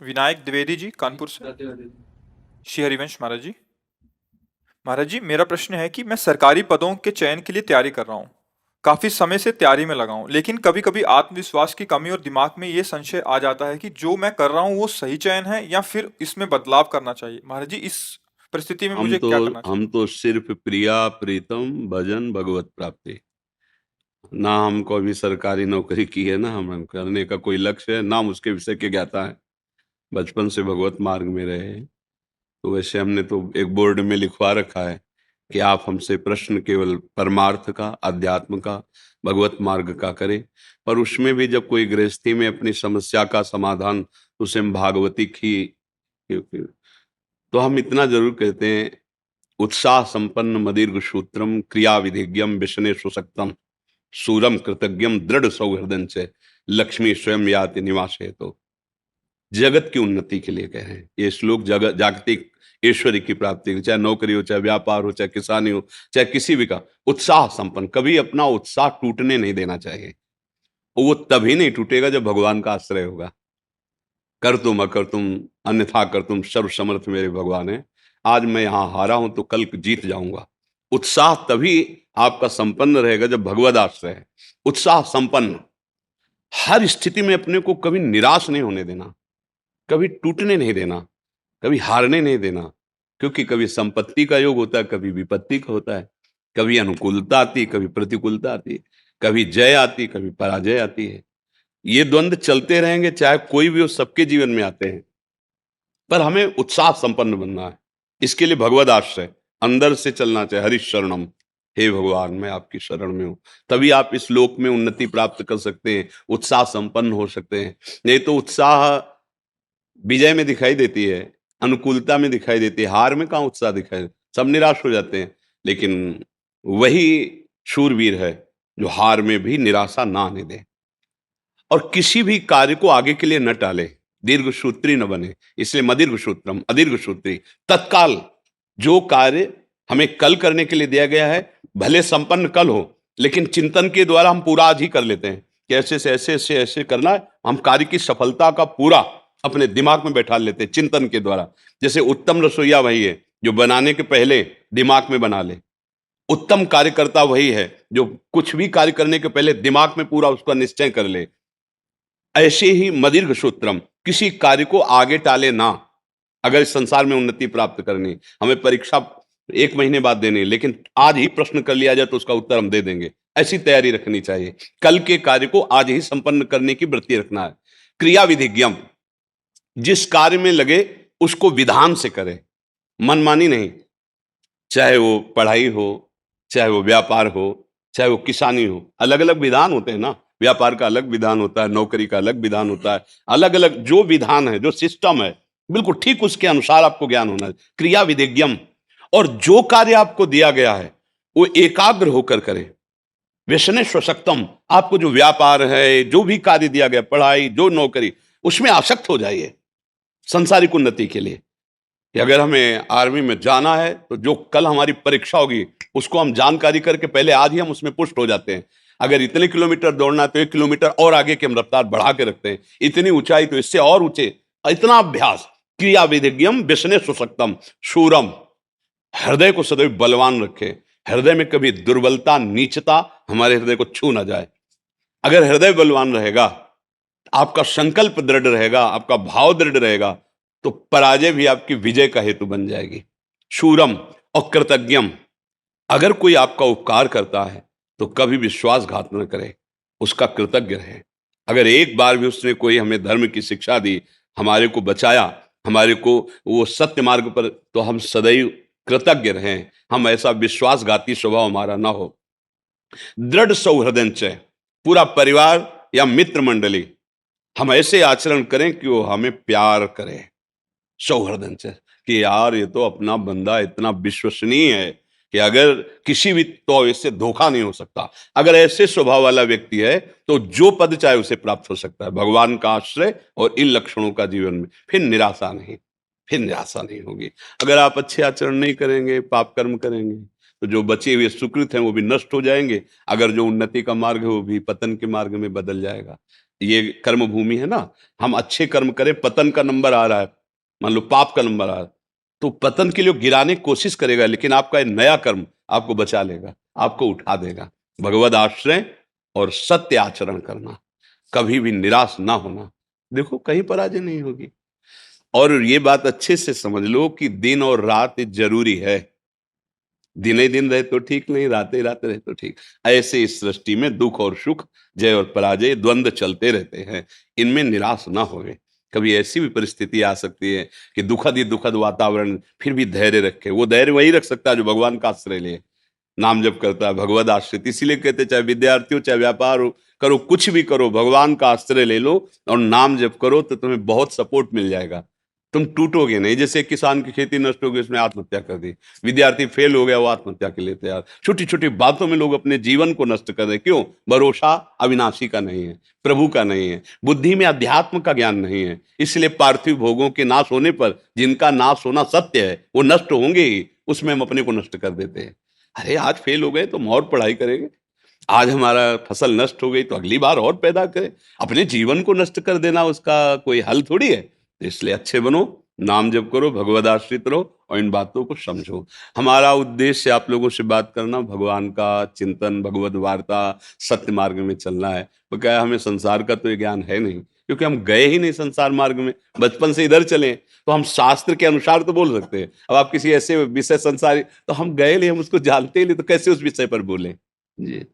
विनायक द्विवेदी जी, कानपुर से। श्री हरिवंश महाराज जी। महाराज जी, मेरा प्रश्न है कि मैं सरकारी पदों के चयन के लिए तैयारी कर रहा हूँ। काफी समय से तैयारी में लगा हूँ, लेकिन कभी कभी आत्मविश्वास की कमी और दिमाग में ये संशय आ जाता है कि जो मैं कर रहा हूँ वो सही चयन है या फिर इसमें बदलाव करना चाहिए। महाराज जी, इस परिस्थिति में हम मुझे तो क्या करना चाहिए? हम तो सिर्फ प्रिया प्रीतम भजन भगवत प्राप्ति। ना हमको अभी सरकारी नौकरी की है, ना हम करने का कोई लक्ष्य है, ना हम उसके विषय के ज्ञाता है। बचपन से भगवत मार्ग में रहे हैं। तो वैसे हमने तो एक बोर्ड में लिखवा रखा है कि आप हमसे प्रश्न केवल परमार्थ का, अध्यात्म का, भगवत मार्ग का करें। पर उसमें भी जब कोई गृहस्थी में अपनी समस्या का समाधान, उसे हम भागवती की, तो हम इतना जरूर कहते हैं, उत्साह संपन्न मदीर्घ सूत्रम क्रिया विधिज्ञम विष्णे सुसक्तम सूरम कृतज्ञम दृढ़ सौहृदय से लक्ष्मी स्वयं याति निवास है। तो जगत की उन्नति के लिए कह रहे हैं ये श्लोक। जगत जागतिक ईश्वरी की प्राप्ति की, चाहे नौकरी हो, चाहे व्यापार हो, चाहे किसानी हो, चाहे किसी भी का उत्साह संपन्न, कभी अपना उत्साह टूटने नहीं देना चाहिए। वो तभी नहीं टूटेगा जब भगवान का आश्रय होगा। कर तुम अकर तुम अन्यथा कर तुम सर्व समर्थ मेरे भगवान है। आज मैं यहां हारा हूं तो कल जीत जाऊंगा। उत्साह तभी आपका संपन्न रहेगा जब भगवद आश्रय है। उत्साह संपन्न, हर स्थिति में अपने को कभी निराश नहीं होने देना, कभी टूटने नहीं देना, कभी हारने नहीं देना। क्योंकि कभी संपत्ति का योग होता है, कभी विपत्ति का होता है, कभी अनुकूलता आती, कभी प्रतिकूलता आती, कभी जय आती, कभी पराजय आती है। ये द्वंद्व चलते रहेंगे, चाहे कोई भी हो, सबके जीवन में आते हैं। पर हमें उत्साह संपन्न बनना है। इसके लिए भगवद आश्रय अंदर से चलना चाहिए। हरि शरणम, हे भगवान मैं आपकी शरण में हूं। तभी आप इस लोक में उन्नति प्राप्त कर सकते हैं, उत्साह संपन्न हो सकते हैं। नहीं तो उत्साह विजय में दिखाई देती है, अनुकूलता में दिखाई देती है, हार में कहाँ उत्साह दिखाई, सब निराश हो जाते हैं। लेकिन वही शूरवीर है जो हार में भी निराशा ना आने दे और किसी भी कार्य को आगे के लिए न टाले, दीर्घ सूत्री न बने। इसलिए मदीर्घ सूत्रम अदीर्घ सूत्री, तत्काल जो कार्य हमें कल करने के लिए दिया गया है, भले संपन्न कल हो, लेकिन चिंतन के द्वारा हम पूरा आज ही कर लेते हैं कि ऐसे से ऐसे ऐसे ऐसे करना है। हम कार्य की सफलता का पूरा अपने दिमाग में बैठा लेते हैं चिंतन के द्वारा। जैसे उत्तम रसोईया वही है जो बनाने के पहले दिमाग में बना ले। उत्तम कार्यकर्ता वही है जो कुछ भी कार्य करने के पहले दिमाग में पूरा उसका निश्चय कर ले। ऐसे ही मदीर्घ सूत्रम, किसी कार्य को आगे टाले ना। अगर इस संसार में उन्नति प्राप्त करनी, हमें परीक्षा 1 महीने बाद देनी, लेकिन आज ही प्रश्न कर लिया जाए तो उसका उत्तर हम दे देंगे। ऐसी तैयारी रखनी चाहिए। कल के कार्य को आज ही संपन्न करने की वृत्ति रखना है। क्रिया विधिज्ञम, जिस कार्य में लगे उसको विधान से करें, मनमानी नहीं। चाहे वो पढ़ाई हो, चाहे वो व्यापार हो, चाहे वो किसानी हो, अलग अलग विधान होते हैं ना। व्यापार का अलग विधान होता है, नौकरी का अलग विधान होता है। अलग अलग जो विधान है, जो सिस्टम है, बिल्कुल ठीक उसके अनुसार आपको ज्ञान होना है। क्रिया विधिज्ञम, और जो कार्य आपको दिया गया है वो एकाग्र होकर करें। व्यसने स्वशक्तम, आपको जो व्यापार है, जो भी कार्य दिया गया, पढ़ाई, जो नौकरी, उसमें आसक्त हो जाइए संसारिक उन्नति के लिए। कि अगर हमें आर्मी में जाना है तो जो कल हमारी परीक्षा होगी उसको हम जानकारी करके पहले आज ही हम उसमें पुष्ट हो जाते हैं। अगर इतने किलोमीटर दौड़ना है तो 1 किलोमीटर और आगे की हम रफ्तार बढ़ा के रखते हैं। इतनी ऊंचाई तो इससे और ऊंचे, इतना अभ्यास। क्रिया विधिज्ञम व्यसने सुसक्तम शूरम, हृदय को सदैव बलवान रखे। हृदय में कभी दुर्बलता, नीचता हमारे हृदय को छू ना जाए। अगर हृदय बलवान रहेगा, आपका संकल्प दृढ़ रहेगा, आपका भाव दृढ़ रहेगा, तो पराजय भी आपकी विजय का हेतु बन जाएगी। शूरम और कृतज्ञम, अगर कोई आपका उपकार करता है तो कभी विश्वासघात न करे, उसका कृतज्ञ रहे। अगर एक बार भी उसने कोई हमें धर्म की शिक्षा दी, हमारे को बचाया, हमारे को वो सत्य मार्ग पर, तो हम सदैव कृतज्ञ रहें। हम ऐसा विश्वासघाती स्वभाव हमारा ना हो। दृढ़ सौहृदय, पूरा परिवार या मित्र मंडली, हम ऐसे आचरण करें कि वो हमें प्यार करे सौहृदय से, कि यार ये तो अपना बंदा इतना विश्वसनीय है कि अगर किसी भी तो इससे धोखा नहीं हो सकता। अगर ऐसे स्वभाव वाला व्यक्ति है तो जो पद चाहे उसे प्राप्त हो सकता है। भगवान का आश्रय और इन लक्षणों का जीवन में, फिर निराशा नहीं, फिर निराशा नहीं होगी। अगर आप अच्छे आचरण नहीं करेंगे, पाप कर्म करेंगे, तो जो बचे हुए सुकृत हैं वो भी नष्ट हो जाएंगे। अगर जो उन्नति का मार्ग है वो भी पतन के मार्ग में बदल जाएगा। ये कर्म भूमि है ना, हम अच्छे कर्म करें, पतन का नंबर आ रहा है, मान लो पाप का नंबर आ रहा है, तो पतन के लिए गिराने की कोशिश करेगा, लेकिन आपका ये नया कर्म आपको बचा लेगा, आपको उठा देगा। भगवद आश्रय और सत्य आचरण करना, कभी भी निराश ना होना, देखो कहीं पराजय नहीं होगी। और ये बात अच्छे से समझ लो कि दिन और रात जरूरी है, दिने दिन रहे तो ठीक नहीं, रातें रात रहे तो ठीक। ऐसे इस सृष्टि में दुख और सुख, जय और पराजय, द्वंद्व चलते रहते हैं, इनमें निराश ना होवे। कभी ऐसी भी परिस्थिति आ सकती है कि दुखद ही दुखद वातावरण, फिर भी धैर्य रखे। वो धैर्य वही रख सकता है जो भगवान का आश्रय ले, नाम जप करता है, भगवद आश्रित। इसीलिए कहते चाहे विद्यार्थी हो, चाहे व्यापार हो, करो कुछ भी करो, भगवान का आश्रय ले लो और नाम जप करो, तो तुम्हें बहुत सपोर्ट मिल जाएगा, तुम टूटोगे नहीं। जैसे किसान की खेती नष्ट हो गई, उसने आत्महत्या कर दी, विद्यार्थी फेल हो गया, वो आत्महत्या के लिए तैयार। छोटी छोटी बातों में लोग अपने जीवन को नष्ट कर रहे, क्यों? भरोसा अविनाशी का नहीं है, प्रभु का नहीं है, बुद्धि में अध्यात्म का ज्ञान नहीं है। इसलिए पार्थिव भोगों के नाश होने पर, जिनका नाश होना सत्य है, वो नष्ट होंगे ही, उसमें हम अपने को नष्ट कर देते हैं। अरे आज फेल हो गए तो हम और पढ़ाई करेंगे, आज हमारा फसल नष्ट हो गई तो अगली बार और पैदा करें। अपने जीवन को नष्ट कर देना उसका कोई हल थोड़ी है। तो इसलिए अच्छे बनो, नाम जप करो, भगवद आश्रित रहो और इन बातों को समझो। हमारा उद्देश्य आप लोगों से बात करना, भगवान का चिंतन, भगवद वार्ता, सत्य मार्ग में चलना है। तो क्या है, हमें संसार का तो ये ज्ञान है नहीं, क्योंकि हम गए ही नहीं संसार मार्ग में, बचपन से इधर चले। तो हम शास्त्र के अनुसार तो बोल सकते हैं, अब आप किसी ऐसे विषय संसारी, तो हम गए नहीं, हम उसको जानते ही नहीं, तो कैसे उस विषय पर बोले जी।